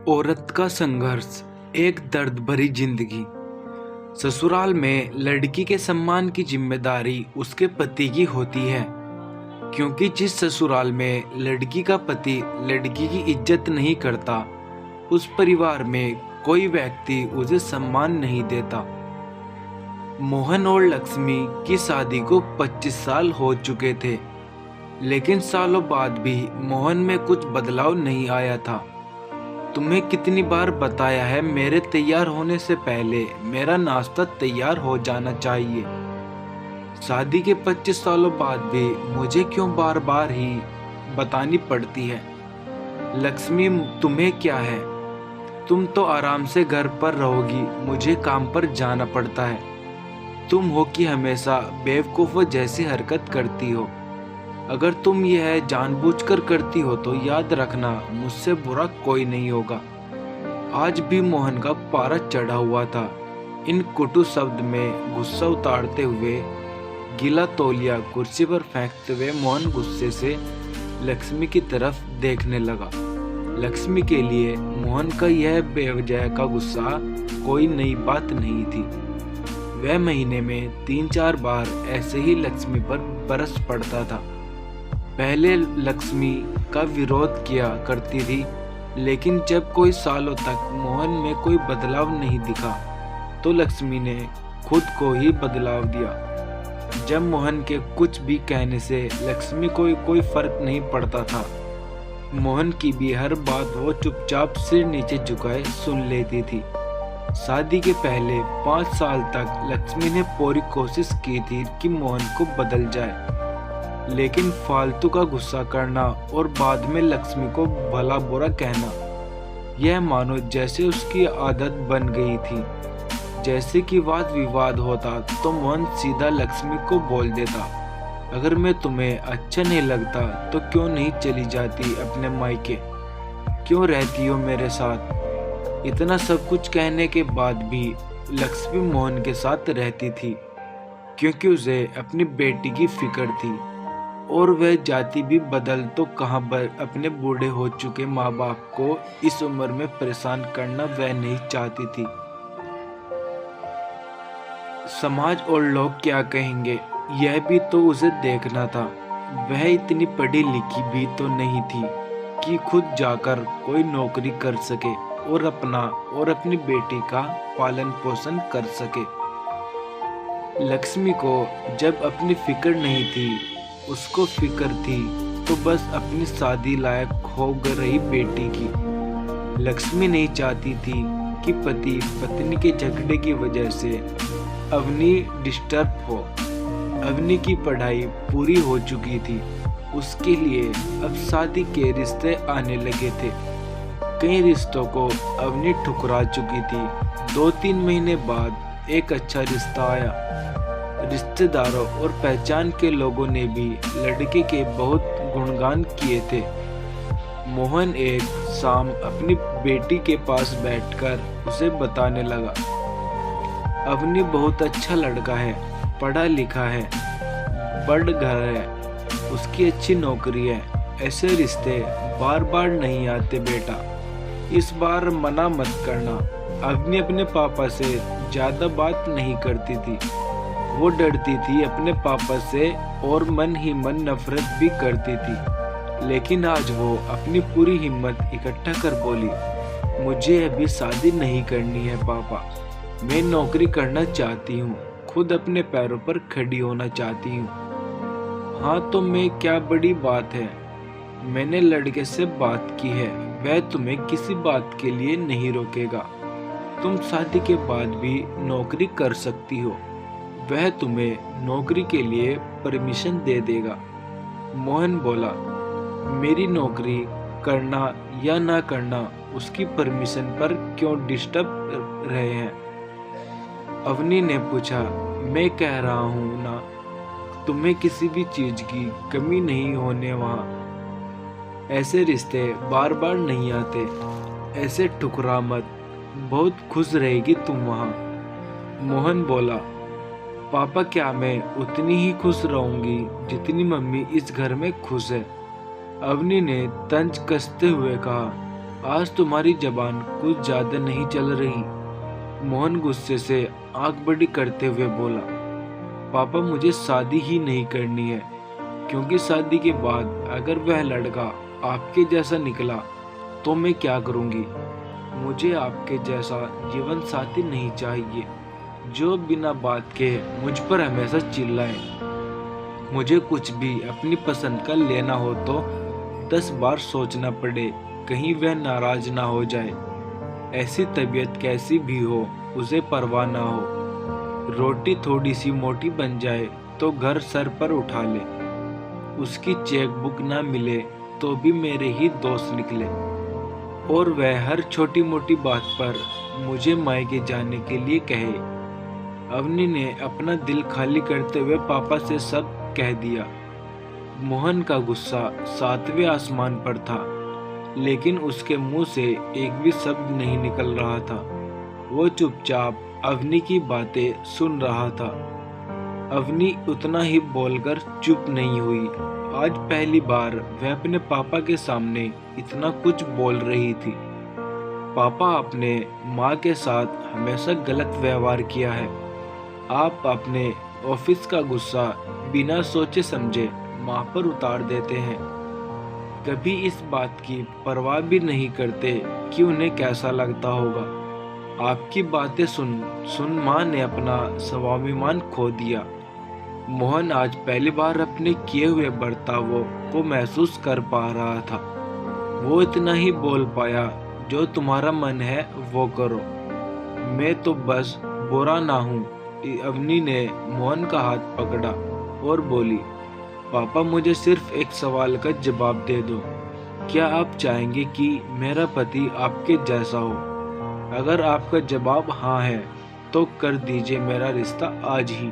औरत का संघर्ष, एक दर्द भरी जिंदगी। ससुराल में लड़की के सम्मान की जिम्मेदारी उसके पति की होती है, क्योंकि जिस ससुराल में लड़की का पति लड़की की इज्जत नहीं करता, उस परिवार में कोई व्यक्ति उसे सम्मान नहीं देता। मोहन और लक्ष्मी की शादी को 25 साल हो चुके थे, लेकिन सालों बाद भी मोहन में कुछ बदलाव नहीं आया था। तुम्हें कितनी बार बताया है, मेरे तैयार होने से पहले मेरा नाश्ता तैयार हो जाना चाहिए। शादी के 25 सालों बाद भी मुझे क्यों बार बार ही बतानी पड़ती है? लक्ष्मी, तुम्हें क्या है? तुम तो आराम से घर पर रहोगी, मुझे काम पर जाना पड़ता है। तुम हो कि हमेशा बेवकूफ़ों जैसी हरकत करती हो। अगर तुम यह जानबूझकर करती हो तो याद रखना, मुझसे बुरा कोई नहीं होगा। आज भी मोहन का पारा चढ़ा हुआ था। इन कुटु शब्द में गुस्सा उतारते हुए, गीला तौलिया कुर्सी पर फेंकते हुए मोहन गुस्से से लक्ष्मी की तरफ देखने लगा। लक्ष्मी के लिए मोहन का यह बेवजह का गुस्सा कोई नई बात नहीं थी। वह महीने में 3-4 बार ऐसे ही लक्ष्मी पर बरस पड़ता था। पहले लक्ष्मी का विरोध किया करती थी, लेकिन जब कोई सालों तक मोहन में कोई बदलाव नहीं दिखा, तो लक्ष्मी ने खुद को ही बदलाव दिया। जब मोहन के कुछ भी कहने से लक्ष्मी को कोई फर्क नहीं पड़ता था। मोहन की भी हर बात वो चुपचाप सिर नीचे झुकाए सुन लेती थी। शादी के पहले 5 साल तक लक्ष्मी ने पूरी कोशिश की थी कि मोहन को बदल जाए, लेकिन फालतू का गुस्सा करना और बाद में लक्ष्मी को भला बुरा कहना, यह मानो जैसे उसकी आदत बन गई थी। जैसे कि वाद विवाद होता तो मोहन सीधा लक्ष्मी को बोल देता, अगर मैं तुम्हें अच्छा नहीं लगता तो क्यों नहीं चली जाती अपने मायके, क्यों रहती हो मेरे साथ? इतना सब कुछ कहने के बाद भी लक्ष्मी मोहन के साथ रहती थी, क्योंकि उसे अपनी बेटी की फिक्र थी। और वह जाति भी बदल तो कहाँ पर अपने बूढ़े हो चुके माँ बाप को इस उम्र में परेशान करना वह नहीं चाहती थी। समाज और लोग क्या कहेंगे, यह भी तो उसे देखना था। वह इतनी पढ़ी लिखी भी तो नहीं थी कि खुद जाकर कोई नौकरी कर सके और अपना और अपनी बेटी का पालन पोषण कर सके। लक्ष्मी को जब अपनी फिक्र नहीं थी, उसको फिक्र थी तो बस अपनी शादी लायक हो रही बेटी की। लक्ष्मी नहीं चाहती थी कि पति पत्नी के झगड़े की वजह से अवनी डिस्टर्ब हो। अवनी की पढ़ाई पूरी हो चुकी थी, उसके लिए अब शादी के रिश्ते आने लगे थे। कई रिश्तों को अवनी ठुकरा चुकी थी। 2-3 महीने बाद एक अच्छा रिश्ता आया। रिश्तेदारों और पहचान के लोगों ने भी लड़के के बहुत गुणगान किए थे। मोहन एक शाम अपनी बेटी के पास बैठकर उसे बताने लगा, अवनी बहुत अच्छा लड़का है, पढ़ा लिखा है, बड़ घर है, उसकी अच्छी नौकरी है। ऐसे रिश्ते बार बार नहीं आते बेटा, इस बार मना मत करना। अवनी अपने पापा से ज़्यादा बात नहीं करती थी। वो डरती थी अपने पापा से और मन ही मन नफरत भी करती थी। लेकिन आज वो अपनी पूरी हिम्मत इकट्ठा कर बोली, मुझे अभी शादी नहीं करनी है पापा, मैं नौकरी करना चाहती हूँ, खुद अपने पैरों पर खड़ी होना चाहती हूँ। हाँ तो मैं, क्या बड़ी बात है, मैंने लड़के से बात की है, वह तुम्हें किसी बात के लिए नहीं रोकेगा। तुम शादी के बाद भी नौकरी कर सकती हो, वह तुम्हें नौकरी के लिए परमिशन दे देगा। मोहन बोला, मेरी नौकरी करना या ना करना उसकी परमिशन पर क्यों डिस्टर्ब रहे हैं? अवनी ने पूछा, मैं कह रहा हूँ ना, तुम्हें किसी भी चीज की कमी नहीं होने वहाँ। ऐसे रिश्ते बार बार नहीं आते, ऐसे ठुकरा मत, बहुत खुश रहेगी तुम वहाँ। मोहन बोला, पापा क्या मैं उतनी ही खुश रहूंगी जितनी मम्मी इस घर में खुश है? अवनी ने तंज कसते हुए कहा, आज तुम्हारी जबान कुछ ज्यादा नहीं चल रही। मोहन गुस्से से आंख बड़ी करते हुए बोला, पापा मुझे शादी ही नहीं करनी है, क्योंकि शादी के बाद अगर वह लड़का आपके जैसा निकला तो मैं क्या करूंगी। मुझे आपके जैसा जीवन साथी नहीं चाहिए जो बिना बात के मुझ पर हमेशा चिल्लाए। मुझे कुछ भी अपनी पसंद का लेना हो तो 10 बार सोचना पड़े, कहीं वह नाराज ना हो जाए। ऐसी तबीयत कैसी भी हो उसे परवाह ना हो। रोटी थोड़ी सी मोटी बन जाए तो घर सर पर उठा ले। उसकी चेक बुक ना मिले तो भी मेरे ही दोस्त निकले। और वह हर छोटी मोटी बात पर मुझे मायके जाने के लिए कहे। अवनी ने अपना दिल खाली करते हुए पापा से सब कह दिया। मोहन का गुस्सा 7वें आसमान पर था, लेकिन उसके मुंह से एक भी शब्द नहीं निकल रहा था। वो चुपचाप अवनी की बातें सुन रहा था। अवनी उतना ही बोलकर चुप नहीं हुई। आज पहली बार वह अपने पापा के सामने इतना कुछ बोल रही थी। पापा, आपने माँ के साथ हमेशा गलत व्यवहार किया है। आप अपने ऑफिस का गुस्सा बिना सोचे समझे माँ पर उतार देते हैं। कभी इस बात की परवाह भी नहीं करते कि उन्हें कैसा लगता होगा। आपकी बातें सुन सुन माँ ने अपना स्वाभिमान खो दिया। मोहन आज पहली बार अपने किए हुए बर्तावों को महसूस कर पा रहा था। वो इतना ही बोल पाया, जो तुम्हारा मन है वो करो, मैं तो बस बुरा ना हूँ। अवनी ने मोहन का हाथ पकड़ा और बोली, पापा मुझे सिर्फ एक सवाल का जवाब दे दो। क्या आप चाहेंगे कि मेरा पति आपके जैसा हो? अगर आपका जवाब हाँ है तो कर दीजिए मेरा रिश्ता आज ही,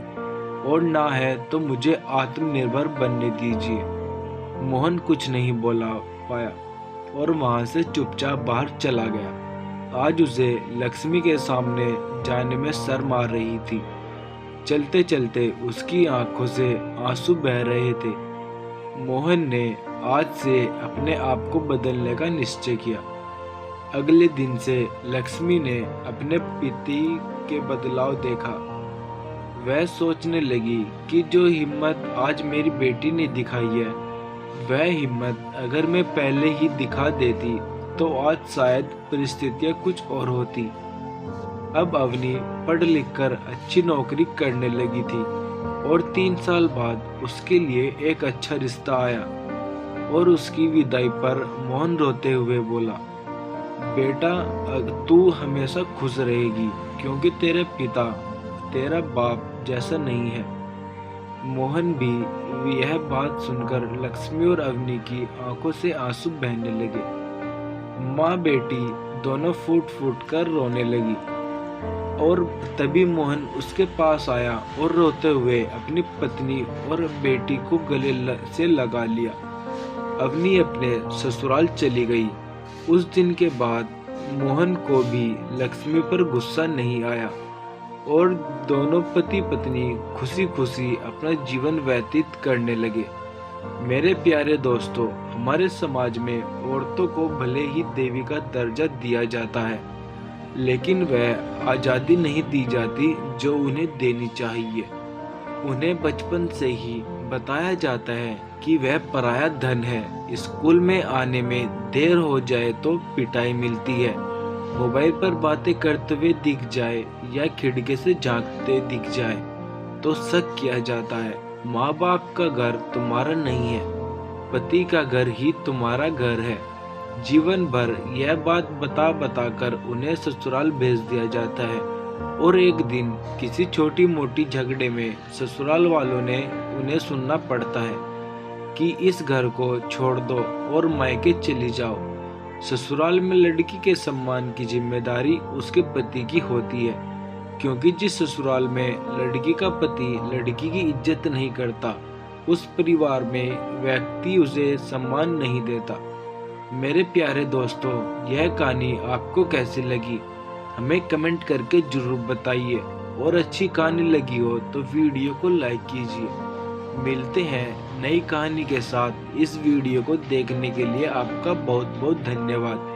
और ना है तो मुझे आत्मनिर्भर बनने दीजिए। मोहन कुछ नहीं बोला पाया और वहां से चुपचाप बाहर चला गया। आज उसे लक्ष्मी के सामने जाने में शर्म आ रही थी। चलते चलते उसकी आंखों से आंसू बह रहे थे। मोहन ने आज से अपने आप को बदलने का निश्चय किया। अगले दिन से लक्ष्मी ने अपने पति के बदलाव देखा। वह सोचने लगी कि जो हिम्मत आज मेरी बेटी ने दिखाई है, वह हिम्मत अगर मैं पहले ही दिखा देती तो आज शायद परिस्थितियां कुछ और होती। अब अवनी पढ़ लिख कर अच्छी नौकरी करने लगी थी और 3 साल बाद उसके लिए एक अच्छा रिश्ता आया। और उसकी विदाई पर मोहन रोते हुए बोला, बेटा तू हमेशा खुश रहेगी, क्योंकि तेरे पिता तेरा बाप जैसा नहीं है। मोहन भी यह बात सुनकर लक्ष्मी और अवनी की आंखों से आंसू बहने लगे। माँ बेटी दोनों फूट फूट कर रोने लगी। और तभी मोहन उसके पास आया और रोते हुए अपनी पत्नी और बेटी को गले से लगा लिया। अवनी अपने ससुराल चली गई। उस दिन के बाद मोहन को भी लक्ष्मी पर गुस्सा नहीं आया और दोनों पति पत्नी खुशी खुशी अपना जीवन व्यतीत करने लगे। मेरे प्यारे दोस्तों, हमारे समाज में औरतों को भले ही देवी का दर्जा दिया जाता है, लेकिन वह आज़ादी नहीं दी जाती जो उन्हें देनी चाहिए। उन्हें बचपन से ही बताया जाता है कि वह पराया धन है। स्कूल में आने में देर हो जाए तो पिटाई मिलती है। मोबाइल पर बातें करते हुए दिख जाए या खिड़की से झांकते दिख जाए तो शक किया जाता है। माँ बाप का घर तुम्हारा नहीं है, पति का घर ही तुम्हारा घर है। जीवन भर यह बात बता बता कर उन्हें ससुराल भेज दिया जाता है और एक दिन किसी छोटी मोटी झगड़े में ससुराल वालों ने उन्हें सुनना पड़ता है कि इस घर को छोड़ दो और मायके चली जाओ। ससुराल में लड़की के सम्मान की जिम्मेदारी उसके पति की होती है, क्योंकि जिस ससुराल में लड़की का पति लड़की की इज्जत नहीं करता, उस परिवार में व्यक्ति उसे सम्मान नहीं देता। मेरे प्यारे दोस्तों, यह कहानी आपको कैसी लगी हमें कमेंट करके जरूर बताइए, और अच्छी कहानी लगी हो तो वीडियो को लाइक कीजिए। मिलते हैं नई कहानी के साथ। इस वीडियो को देखने के लिए आपका बहुत बहुत धन्यवाद।